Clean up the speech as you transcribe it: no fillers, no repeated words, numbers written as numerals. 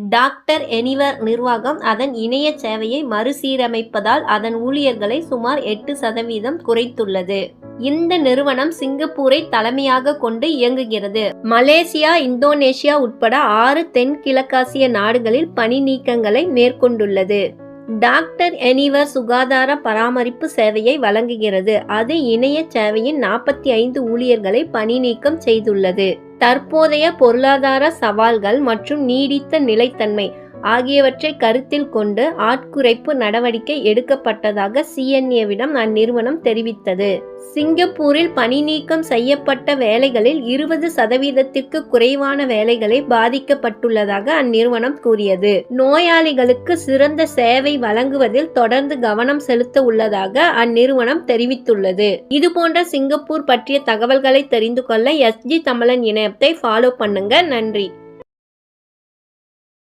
Doctor anywhere நிர்வாகம் அதன் இணைய சேவையை மறுசீரமைப்பதால் அதன் ஊழியர்களை சுமார் 8% குறைத்துள்ளது. இந்த நிறுவனம் சிங்கப்பூரை தலைமையாக கொண்டு இயங்குகிறது. மலேசியா, இந்தோனேஷியா உட்பட 6 தென்கிழக்காசிய நாடுகளில் பணி நீக்கங்களை மேற்கொண்டுள்ளது. டாக்டர் எனிவர் சுகாதார பராமரிப்பு சேவையை வழங்குகிறது. அது இணைய சேவையின் 45 ஊழியர்களை பணி நீக்கம் செய்துள்ளது. தற்போதைய பொருளாதார சவால்கள் மற்றும் நீடித்த நிலைத்தன்மை ஆகியவற்றை கருத்தில் கொண்டு ஆட்குறைப்பு நடவடிக்கை எடுக்கப்பட்டதாக CNAவிடம் அந்நிறுவனம் தெரிவித்தது. சிங்கப்பூரில் பணி நீக்கம் செய்யப்பட்ட வேலைகளில் 20%க்கு குறைவான வேலைகளை பாதிக்கப்பட்டுள்ளதாக அந்நிறுவனம் கூறியது. நோயாளிகளுக்கு சிறந்த சேவை வழங்குவதில் தொடர்ந்து கவனம் செலுத்த உள்ளதாக அந்நிறுவனம் தெரிவித்துள்ளது. இதுபோன்ற சிங்கப்பூர் பற்றிய தகவல்களை தெரிந்து கொள்ள SG தமிழன் இணையத்தை ஃபாலோ பண்ணுங்க. நன்றி.